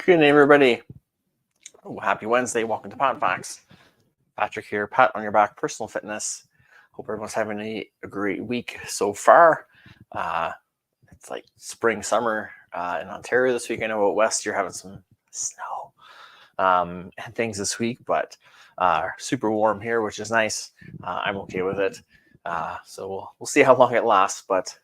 Good day, everybody. Oh, happy Wednesday. Welcome to PatFacts. Patrick here, Pat on your back, personal fitness. Hope everyone's having a great week so far. It's like spring, summer in Ontario this week. I know out west you're having some snow and things this week, but super warm here, which is nice. I'm okay with it. So we'll see how long it lasts, but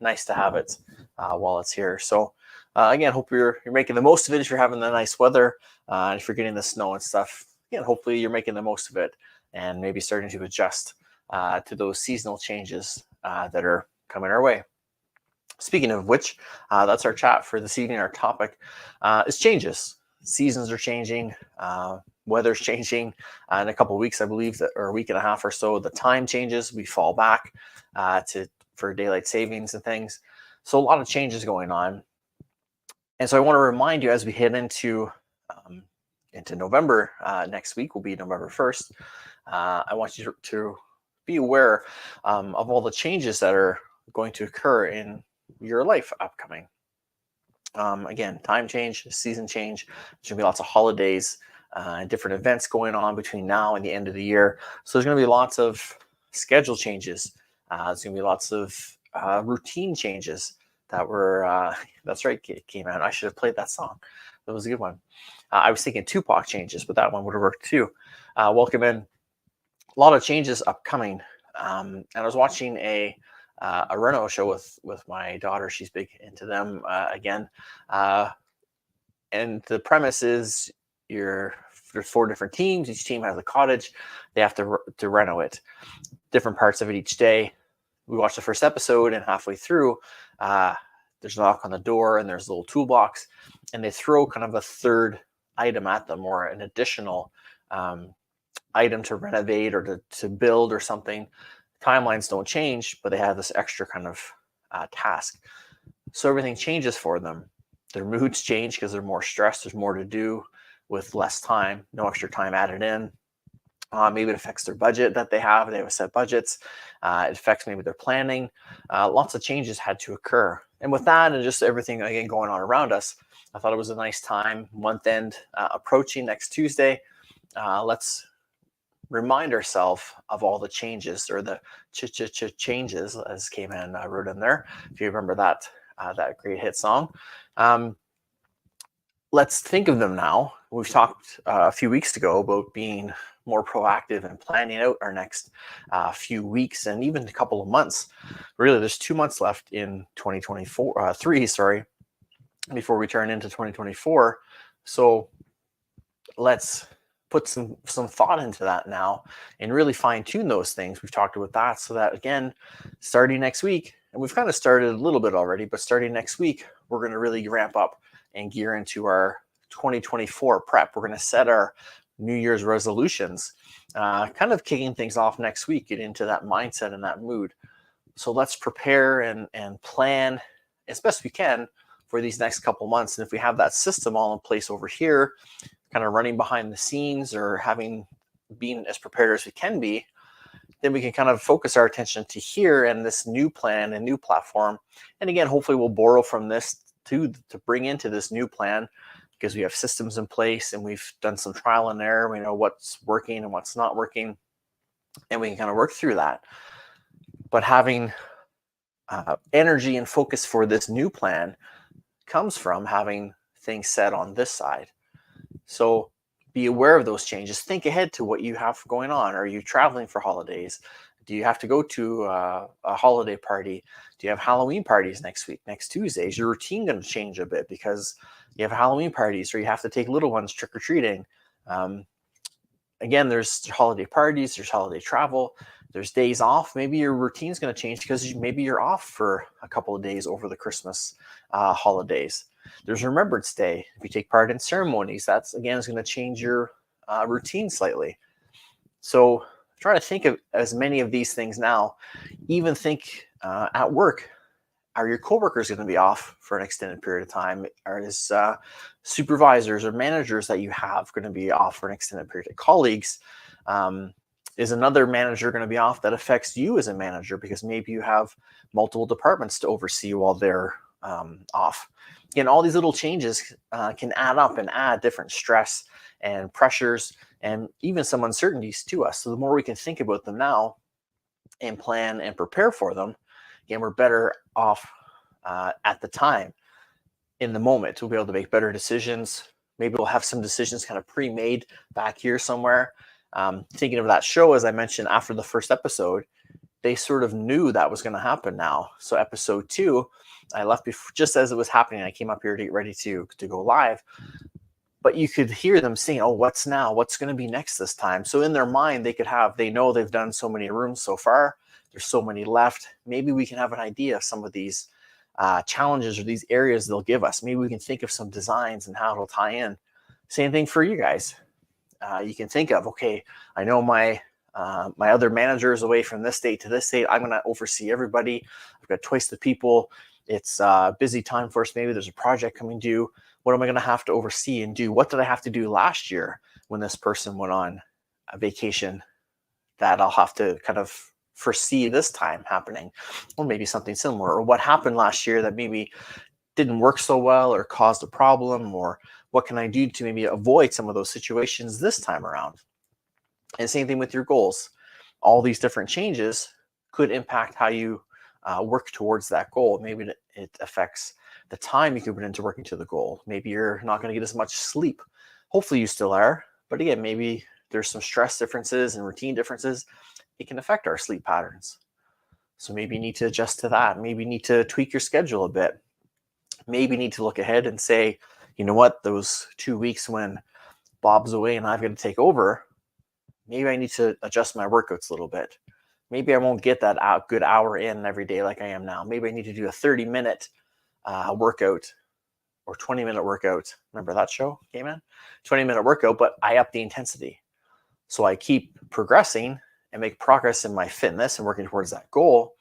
nice to have it while it's here. So again, hope you're making the most of it if you're having the nice weather, and if you're getting the snow and stuff. Again, hopefully you're making the most of it and maybe starting to adjust to those seasonal changes that are coming our way. Speaking of which, that's our chat for this evening. Our topic is changes. Seasons are changing, weather's changing. In a couple of weeks, I believe, or a week and a half or so, the time changes. We fall back for daylight savings and things. So a lot of changes going on. And so I want to remind you, as we head into November, next week will be November 1st. I want you to be aware of all the changes that are going to occur in your life upcoming. Again, time change, season change. There's going to be lots of holidays and different events going on between now and the end of the year. So there's going to be lots of schedule changes. There's going to be lots of routine changes that were, that's right, came out. I should have played that song. That was a good one. I was thinking Tupac changes, but that one would have worked too. Welcome in. A lot of changes upcoming. And I was watching a Renault show with my daughter. She's big into them again. And the premise is there's 4 different teams. Each team has a cottage. They have to reno it. Different parts of it each day. We watched the first episode, and halfway through, there's a knock on the door, and there's a little toolbox, and they throw kind of a third item at them, or an additional item to renovate or to build or something. Timelines don't change, but they have this extra kind of task. So everything changes for them. Their moods change because they're more stressed. There's more to do with less time, no extra time added in. Maybe it affects their budget that they have. They have set budgets. It affects maybe their planning. Lots of changes had to occur. And with that and just everything, again, going on around us, I thought it was a nice time, month end approaching next Tuesday. Let's remind ourselves of all the changes, or the changes, as K-Man wrote in there, if you remember that great hit song. Let's think of them now. We've talked a few weeks ago about being more proactive and planning out our next few weeks and even a couple of months. Really, there's 2 months left in 2023, before we turn into 2024. So let's put some thought into that now and really fine tune those things. We've talked about that, so that again, starting next week, and we've kind of started a little bit already, but starting next week, we're going to really ramp up and gear into our 2024 prep. We're going to set our New Year's resolutions, kind of kicking things off next week, get into that mindset and that mood. So let's prepare and plan as best we can for these next couple months. And if we have that system all in place over here, kind of running behind the scenes, or being as prepared as we can be, then we can kind of focus our attention to here and this new plan and new platform. And again, hopefully we'll borrow from this to bring into this new plan, because we have systems in place and we've done some trial and error. We know what's working and what's not working, and we can kind of work through that. But having energy and focus for this new plan comes from having things set on this side. So be aware of those changes. Think ahead to what you have going on. Are you traveling for holidays? Do you have to go to a holiday party? Do you have Halloween parties next week, next Tuesday? Is your routine going to change a bit because you have Halloween parties, or you have to take little ones trick-or-treating? Again, there's holiday parties, there's holiday travel, there's days off. Maybe your routine's going to change because maybe you're off for a couple of days over the Christmas holidays. There's Remembrance Day. If you take part in ceremonies, that's, again, is going to change your routine slightly. So try to think of as many of these things now. Even think at work. Are your coworkers going to be off for an extended period of time? Are supervisors or managers that you have going to be off for an extended period of colleagues? Is another manager going to be off that affects you as a manager, because maybe you have multiple departments to oversee while they're off. Again, all these little changes can add up and add different stress and pressures and even some uncertainties to us. So the more we can think about them now and plan and prepare for them, again, we're better off at the time, in the moment. We'll be able to make better decisions. Maybe we'll have some decisions kind of pre-made back here somewhere. Thinking of that show, as I mentioned after the first episode, they sort of knew that was going to happen now. So episode 2, I left just as it was happening. I came up here to get ready to go live. But you could hear them saying, oh, what's now? What's going to be next this time? So in their mind, they know they've done so many rooms so far. There's so many left. Maybe we can have an idea of some of these challenges or these areas they'll give us. Maybe we can think of some designs and how it'll tie in. Same thing for you guys. You can think of, okay, I know my other manager is away from this date to this date. I'm going to oversee everybody. I've got twice the people. It's a busy time for us. Maybe there's a project coming due. What am I going to have to oversee and do? What did I have to do last year when this person went on a vacation that I'll have to kind of foresee this time happening? Or maybe something similar. Or what happened last year that maybe didn't work so well or caused a problem? Or what can I do to maybe avoid some of those situations this time around? And same thing with your goals. All these different changes could impact how you work towards that goal. Maybe it affects the time you can put into working to the goal. Maybe you're not going to get as much sleep. Hopefully you still are. But again, maybe there's some stress differences and routine differences. It can affect our sleep patterns. So maybe you need to adjust to that. Maybe you need to tweak your schedule a bit. Maybe you need to look ahead and say, you know what, those 2 weeks when Bob's away and I've got to take over, maybe I need to adjust my workouts a little bit. Maybe I won't get that good hour in every day like I am now. Maybe I need to do a 30-minute workout or 20-minute workout. Remember that show came in? 20-minute workout, but I up the intensity. So I keep progressing and make progress in my fitness and working towards that goal,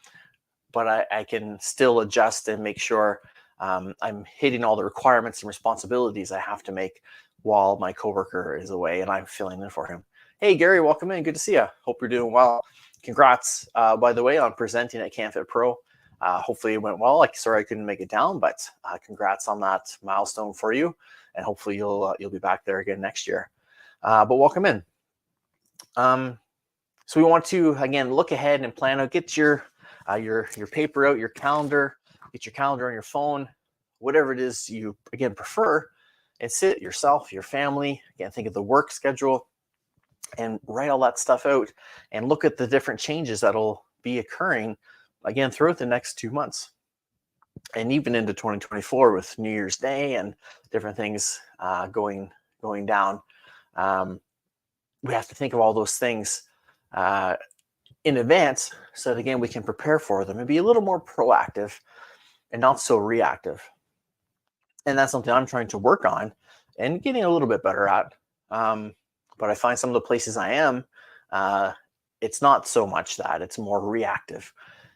but I can still adjust and make sure I'm hitting all the requirements and responsibilities I have to make while my coworker is away and I'm filling in for him. Hey, Gary, welcome in. Good to see you. Hope you're doing well. Congrats, by the way, on presenting at CanFit Pro. Hopefully it went well. Sorry I couldn't make it down, but congrats on that milestone for you. And hopefully you'll be back there again next year. But welcome in. So we want to, again, look ahead and plan out, get your paper out, your calendar, get your calendar on your phone, whatever it is you, again, prefer, and sit yourself, your family, again, think of the work schedule and write all that stuff out and look at the different changes that'll be occurring, again, throughout the next 2 months and even into 2024 with New Year's Day and different things going down. We have to think of all those things in advance so that, again, we can prepare for them and be a little more proactive and not so reactive. And that's something I'm trying to work on and getting a little bit better at. But I find some of the places I am, it's not so much that, it's more reactive.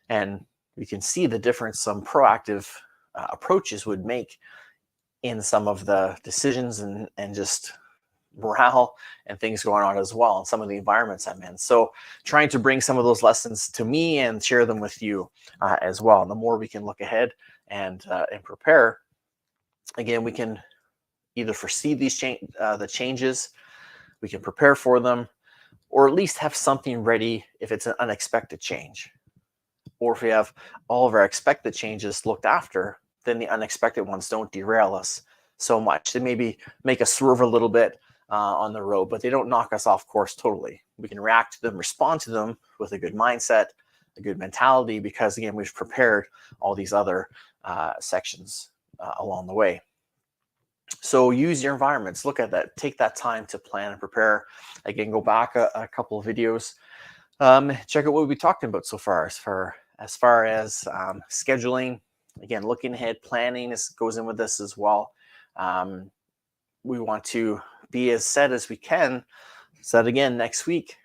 And you can see the difference some proactive approaches would make in some of the decisions and just morale and things going on as well in some of the environments I'm in. So trying to bring some of those lessons to me and share them with you as well. And the more we can look ahead and prepare, again, we can either foresee these the changes, we can prepare for them, or at least have something ready if it's an unexpected change. Or if we have all of our expected changes looked after, then the unexpected ones don't derail us so much. They maybe make us swerve a little bit on the road, but they don't knock us off course totally. We can react to them, respond to them with a good mindset, a good mentality, because again, we've prepared all these other sections along the way. So use your environments, look at that, take that time to plan and prepare. Again, go back a couple of videos, check out what we've talked about so far as far as scheduling. Again, looking ahead, planning goes in with this as well. We want to be as set as we can, so that again, next week,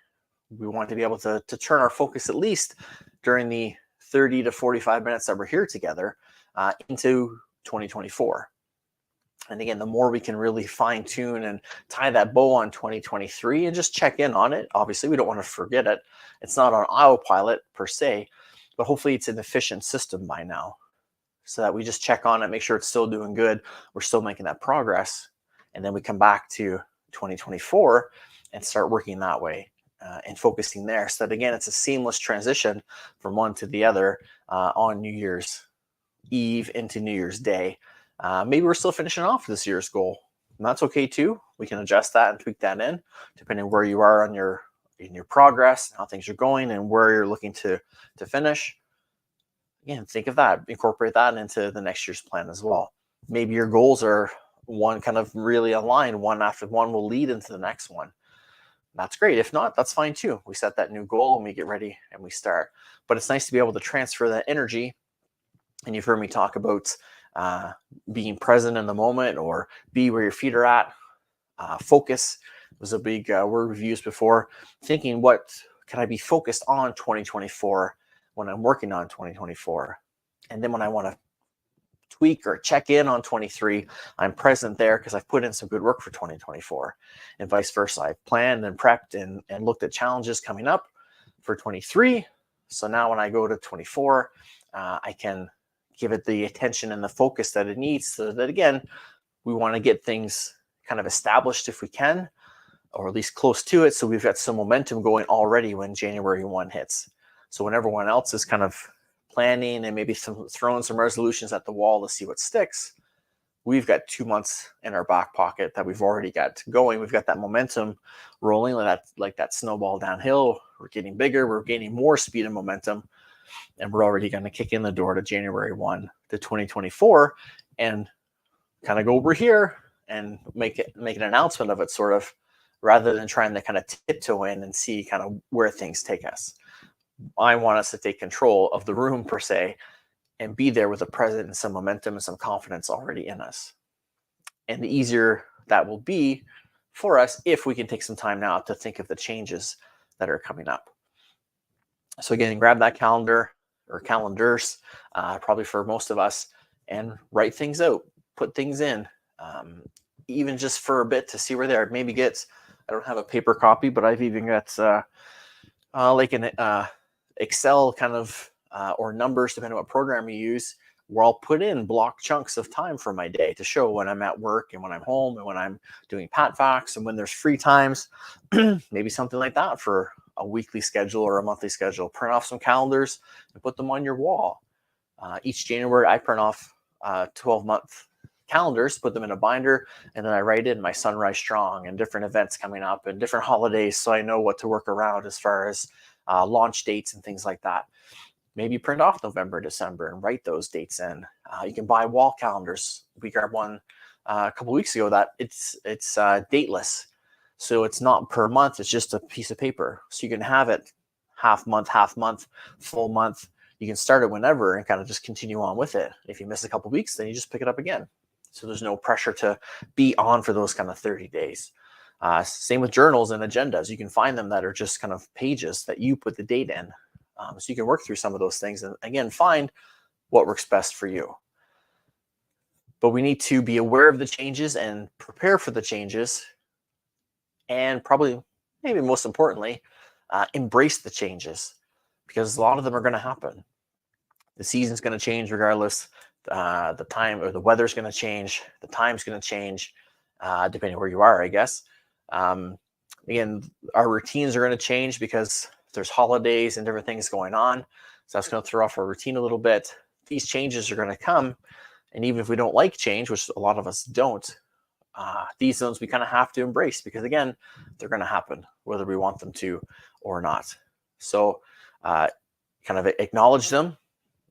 we want to be able to turn our focus, at least during the 30 to 45 minutes that we're here together, into 2024. And again, the more we can really fine tune and tie that bow on 2023 and just check in on it. Obviously, we don't want to forget it. It's not on autopilot per se, but hopefully it's an efficient system by now. so that we just check on it, make sure it's still doing good, we're still making that progress, and then we come back to 2024 and start working that way and focusing there, so that again it's a seamless transition from one to the other on New Year's Eve into New Year's Day. Maybe we're still finishing off this year's goal, and that's okay too. We can adjust that and tweak that in depending on where you are on your progress, how things are going, and where you're looking to finish. Again, think of that, incorporate that into the next year's plan as well. Maybe your goals are one kind of really aligned, one after one will lead into the next one. That's great. If not, that's fine too. We set that new goal and we get ready and we start. But it's nice to be able to transfer that energy. And you've heard me talk about being present in the moment, or be where your feet are at. Focus was a big word we've used before. Thinking, what can I be focused on 2024 when I'm working on 2024? And then when I want to tweak or check in on 23, I'm present there because I've put in some good work for 2024, and vice versa. I've planned and prepped and looked at challenges coming up for 23. So now when I go to 24, I can give it the attention and the focus that it needs, so that again, we want to get things kind of established if we can, or at least close to it. So we've got some momentum going already when January 1 hits. So when everyone else is kind of planning and maybe throwing some resolutions at the wall to see what sticks, we've got 2 months in our back pocket that we've already got going. We've got that momentum rolling, like that snowball downhill. We're getting bigger, we're gaining more speed and momentum, and we're already going to kick in the door to January 1 to 2024 and kind of go over here and make an announcement of it, sort of, rather than trying to kind of tiptoe in and see kind of where things take us. I want us to take control of the room per se, and be there with a presence and some momentum and some confidence already in us. And the easier that will be for us if we can take some time now to think of the changes that are coming up. So again, grab that calendar or calendars, probably for most of us, and write things out, put things in, even just for a bit to see where they are. Maybe I don't have a paper copy, but I've even got like an Excel kind of, or numbers, depending on what program you use, where I'll put in block chunks of time for my day to show when I'm at work and when I'm home and when I'm doing PatFacts and when there's free times. Maybe something like that for a weekly schedule or a monthly schedule. Print off some calendars and put them on your wall. Each January, I print off 12-month calendars, put them in a binder, and then I write in my Sunrise Strong and different events coming up and different holidays, so I know what to work around as far as launch dates and things like that. Maybe print off November, December, and write those dates in. You can buy wall calendars. We grabbed one a couple weeks ago that it's dateless, so it's not per month. It's just a piece of paper, so you can have it half month, full month. You can start it whenever and kind of just continue on with it. If you miss a couple weeks, then you just pick it up again. So there's no pressure to be on for those kind of 30 days. Same with journals and agendas. You can find them that are just kind of pages that you put the date in. So you can work through some of those things and again, find what works best for you. But we need to be aware of the changes and prepare for the changes. And probably, maybe most importantly, embrace the changes, because a lot of them are going to happen. The season's going to change regardless. The time or the weather's going to change. The time's going to change, depending on where you are, I guess. Again, our routines are going to change because there's holidays and different things going on. So that's going to throw off our routine a little bit. These changes are going to come. And even if we don't like change, which a lot of us don't, these ones we kind of have to embrace, because again, they're going to happen whether we want them to or not. So kind of acknowledge them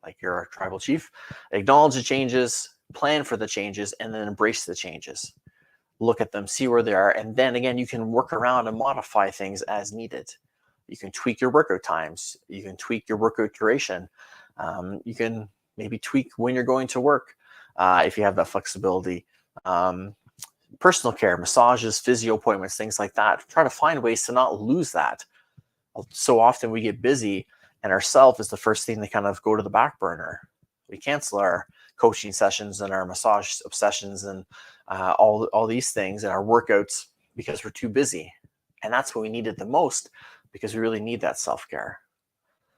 like you're a tribal chief. Acknowledge the changes, plan for the changes, and then embrace the changes. Look at them, see where they are, and then again, you can work around and modify things as needed. You can tweak your workout times. You can tweak your workout duration. You can maybe tweak when you're going to work if you have that flexibility. Personal care, massages, physio appointments, things like that. Try to find ways to not lose that. So often we get busy and ourself is the first thing to kind of go to the back burner. We cancel our coaching sessions and our massage obsessions and all these things and our workouts because we're too busy. And that's what we needed the most, because we really need that self-care.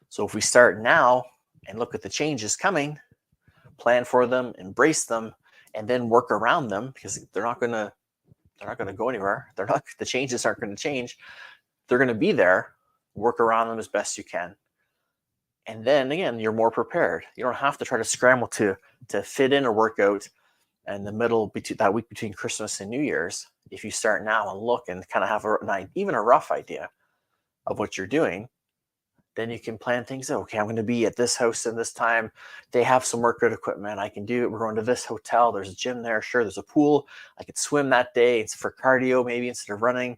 So if we start now and look at the changes coming, plan for them, embrace them, and then work around them, because they're not going to go anywhere. The changes aren't going to change. They're going to be there. Work around them as best you can. And then again, you're more prepared. You don't have to try to scramble to fit in a workout in the middle between that week between Christmas and New Year's. If you start now and look and kind of have even a rough idea of what you're doing, then you can plan things out. Okay, I'm going to be at this house in this time. They have some workout equipment. I can do it. We're going to this hotel. There's a gym there. Sure, there's a pool. I could swim that day. It's for cardio, maybe instead of running.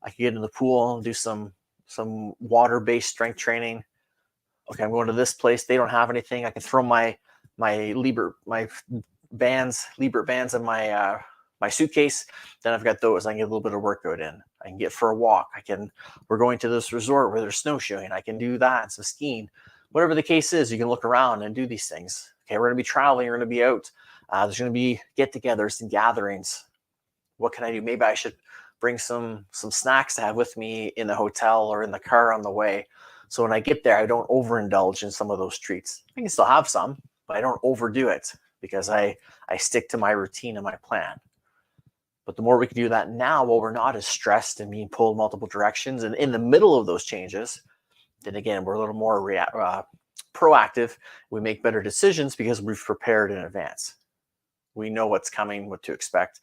I could get in the pool and do some water-based strength training. Okay, I'm going to this place. They don't have anything. I can throw my Liebert bands in my suitcase. Then I've got those. I can get a little bit of workout in. I can get for a walk. We're going to this resort where there's snowshoeing. I can do that and some skiing. Whatever the case is, you can look around and do these things. Okay, we're going to be traveling. We're going to be out. There's going to be get-togethers and gatherings. What can I do? Maybe I should bring some snacks to have with me in the hotel or in the car on the way. So when I get there, I don't overindulge in some of those treats. I can still have some, but I don't overdo it, because I stick to my routine and my plan. But the more we can do that now, while we're not as stressed and being pulled multiple directions, and in the middle of those changes, then again, we're a little more proactive. We make better decisions because we've prepared in advance. We know what's coming, what to expect.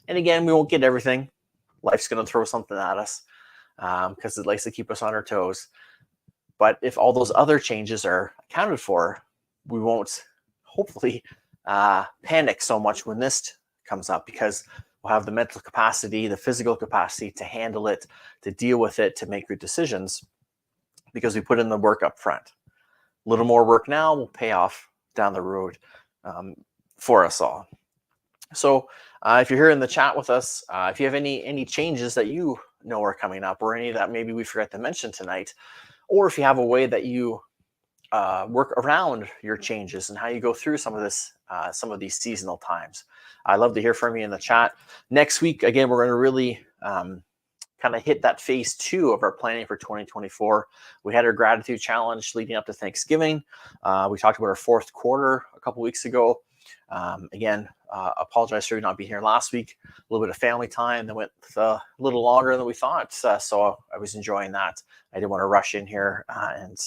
And again, we won't get everything. Life's going to throw something at us because it likes to keep us on our toes. But if all those other changes are accounted for, we won't hopefully panic so much when this comes up, because we'll have the mental capacity, the physical capacity to handle it, to deal with it, to make good decisions, because we put in the work up front. A little more work now will pay off down the road for us all. So if you're here in the chat with us, if you have any changes that you know are coming up, or any that maybe we forgot to mention tonight, or if you have a way that you work around your changes and how you go through some of these seasonal times, I'd love to hear from you in the chat. Next week, again, we're going to really kind of hit that phase 2 of our planning for 2024. We had our gratitude challenge leading up to Thanksgiving. We talked about our fourth quarter a couple weeks ago. Again, apologize for not being here last week. A little bit of family time that went a little longer than we thought. So I was enjoying that. I didn't want to rush in here and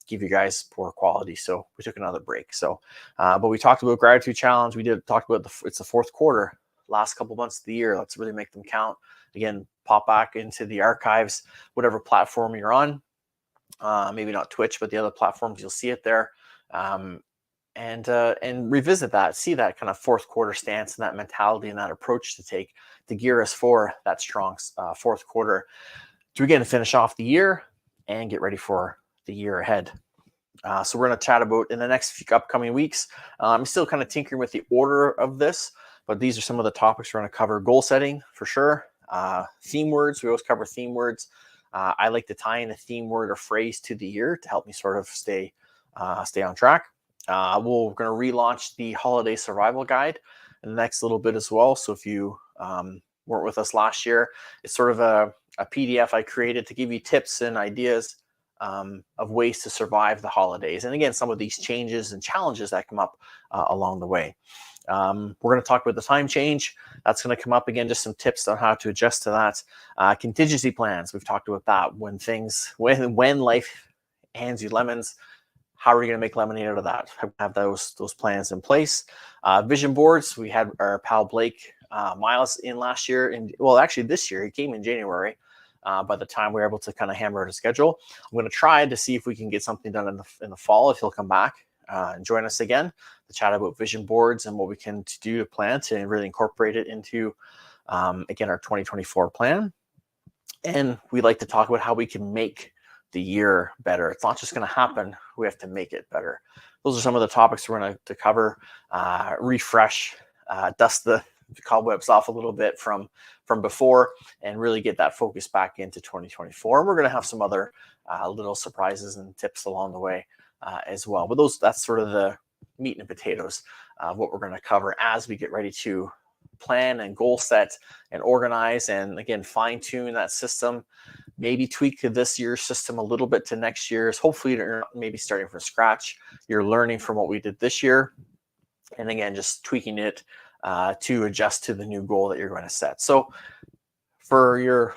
give you guys poor quality. So we took another break. So, but we talked about gratitude challenge. We talk about it's the fourth quarter, last couple months of the year. Let's really make them count. Again, pop back into the archives, whatever platform you're on. Maybe not Twitch, but the other platforms, you'll see it there. And revisit that, see that kind of fourth quarter stance and that mentality and that approach to take to gear us for that strong fourth quarter to again finish off the year and get ready for the year ahead. So we're going to chat about in the next few upcoming weeks. I'm still kind of tinkering with the order of this, but these are some of the topics we're going to cover. Goal setting for sure. Theme words. We always cover theme words. I like to tie in a theme word or phrase to the year to help me sort of stay on track. We're going to relaunch the holiday survival guide in the next little bit as well. So if you weren't with us last year, it's sort of a PDF I created to give you tips and ideas of ways to survive the holidays. And again, some of these changes and challenges that come up along the way. We're going to talk about the time change. That's going to come up again, just some tips on how to adjust to that. Contingency plans. We've talked about that. When life hands you lemons, how are you going to make lemonade out of that? Have those plans in place. Vision boards. We had our pal Blake Miles in last year. Actually this year. He came in January. By the time we were able to kind of hammer out a schedule, I'm going to try to see if we can get something done in the fall, if he'll come back and join us again to chat about vision boards and what we can do to plan to really incorporate it into, again, our 2024 plan. And we like to talk about how we can make the year better. It's not just going to happen. We have to make it better. Those are some of the topics we're going to cover, refresh, dust the cobwebs off a little bit from before and really get that focus back into 2024. And we're going to have some other little surprises and tips along the way as well. But that's sort of the meat and potatoes of what we're going to cover as we get ready to plan and goal set and organize and again fine tune that system, maybe tweak this year's system a little bit to next year's. Hopefully you're maybe starting from scratch. You're learning from what we did this year And again, just tweaking it to adjust to the new goal that you're going to set. So for your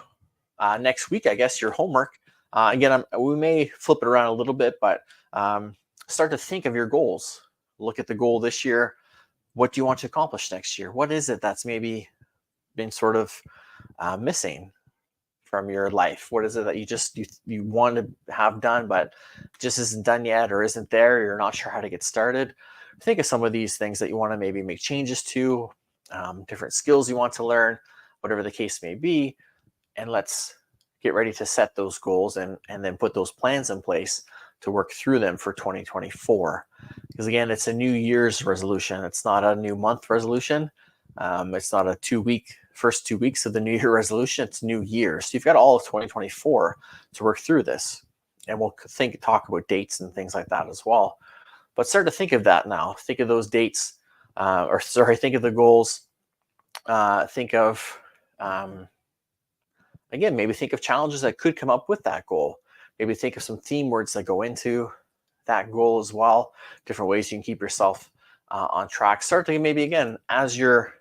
next week, I guess your homework, again, we may flip it around a little bit, but start to think of your goals. Look at the goal this year. What do you want to accomplish next year? What is it that's maybe been sort of missing from your life? What is it that you want to have done, but just isn't done yet, or isn't there? You're not sure how to get started. Think of some of these things that you want to maybe make changes to, different skills you want to learn, whatever the case may be. And let's get ready to set those goals and then put those plans in place to work through them for 2024. Because again, it's a New Year's resolution. It's not a new month resolution. It's not a first 2 weeks of the New Year resolution. It's New Year. So you've got all of 2024 to work through this. And we'll talk about dates and things like that as well. But start to think of that now. Think of those dates, think of the goals. Think of, again, maybe think of challenges that could come up with that goal. Maybe think of some theme words that go into that goal as well. Different ways you can keep yourself on track. Start to maybe, again, as you're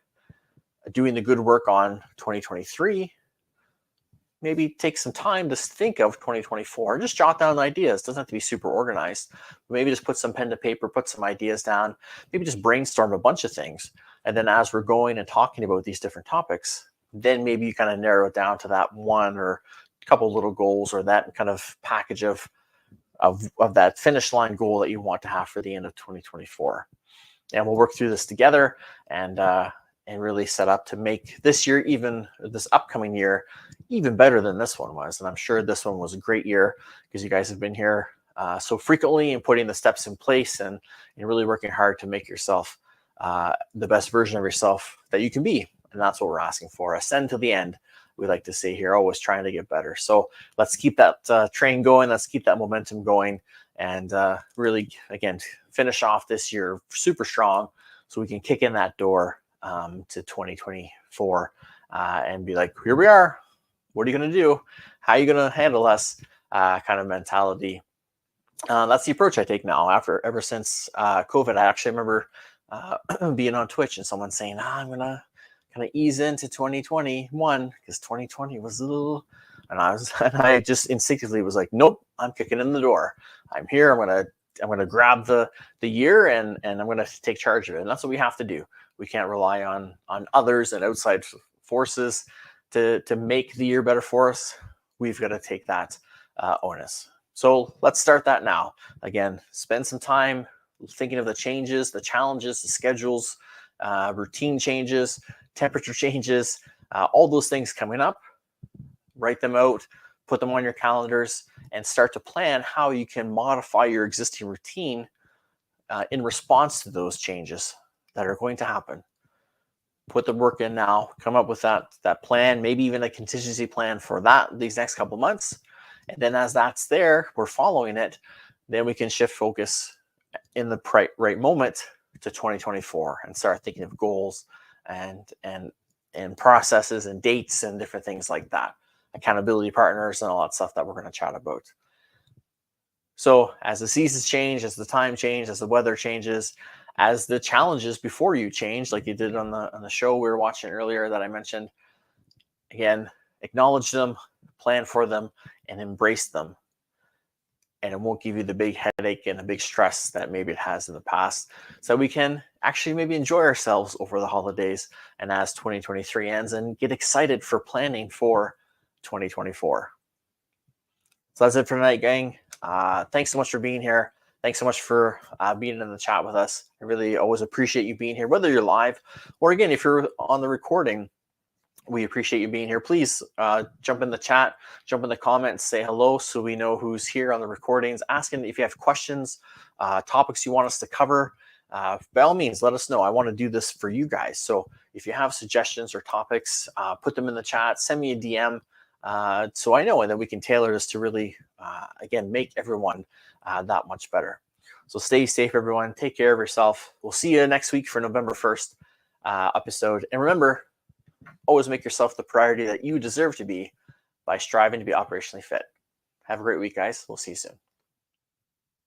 doing the good work on 2023, maybe take some time to think of 2024. Just jot down ideas. It doesn't have to be super organized. Maybe just put some pen to paper, put some ideas down. Maybe just brainstorm a bunch of things. And then as we're going and talking about these different topics, then maybe you kind of narrow it down to that one or a couple little goals, or that kind of package of that finish line goal that you want to have for the end of 2024. And we'll work through this together and really set up to make this upcoming year, even better than this one was. And I'm sure this one was a great year because you guys have been here so frequently and putting the steps in place and really working hard to make yourself the best version of yourself that you can be. And that's what we're asking for. Ascend to the end, we like to say here, always trying to get better. So let's keep that train going. Let's keep that momentum going and really, again, finish off this year super strong so we can kick in that door to 2024 and be like, here we are. What are you going to do? How are you going to handle us? Kind of mentality. That's the approach I take now. Ever since COVID, I actually remember being on Twitch and someone saying, I'm going to kind of ease into 2021 because 2020 was a little, and I just instinctively was like, nope, I'm kicking in the door. I'm here. I'm gonna grab the year and I'm going to take charge of it. And that's what we have to do. We can't rely on others and outside forces to make the year better for us. We've got to take that onus. So let's start that now. Again, spend some time thinking of the changes, the challenges, the schedules, routine changes, temperature changes, all those things coming up. Write them out, put them on your calendars, and start to plan how you can modify your existing routine in response to those changes that are going to happen. Put the work in now, come up with that plan, maybe even a contingency plan for these next couple months. And then as that's there, we're following it, then we can shift focus in the right moment to 2024 and start thinking of goals and processes and dates and different things like that. Accountability partners and all that stuff that we're going to chat about. So as the seasons change, as the time changes, as the weather changes, as the challenges before you change, like you did on the show we were watching earlier that I mentioned, again, acknowledge them, plan for them, and embrace them. And it won't give you the big headache and the big stress that maybe it has in the past. So we can actually maybe enjoy ourselves over the holidays and as 2023 ends and get excited for planning for 2024. So that's it for tonight, gang. Thanks so much for being here. Thanks so much for being in the chat with us. I really always appreciate you being here, whether you're live or, again, if you're on the recording, we appreciate you being here. Please jump in the chat, jump in the comments, say hello so we know who's here on the recordings. Asking if you have questions, topics you want us to cover. By all means, let us know. I want to do this for you guys. So if you have suggestions or topics, put them in the chat. Send me a DM so I know, and then we can tailor this to really, again, make everyone that much better. So stay safe, everyone. Take care of yourself. We'll see you next week for November 1st episode. And remember, always make yourself the priority that you deserve to be by striving to be operationally fit. Have a great week, guys. We'll see you soon.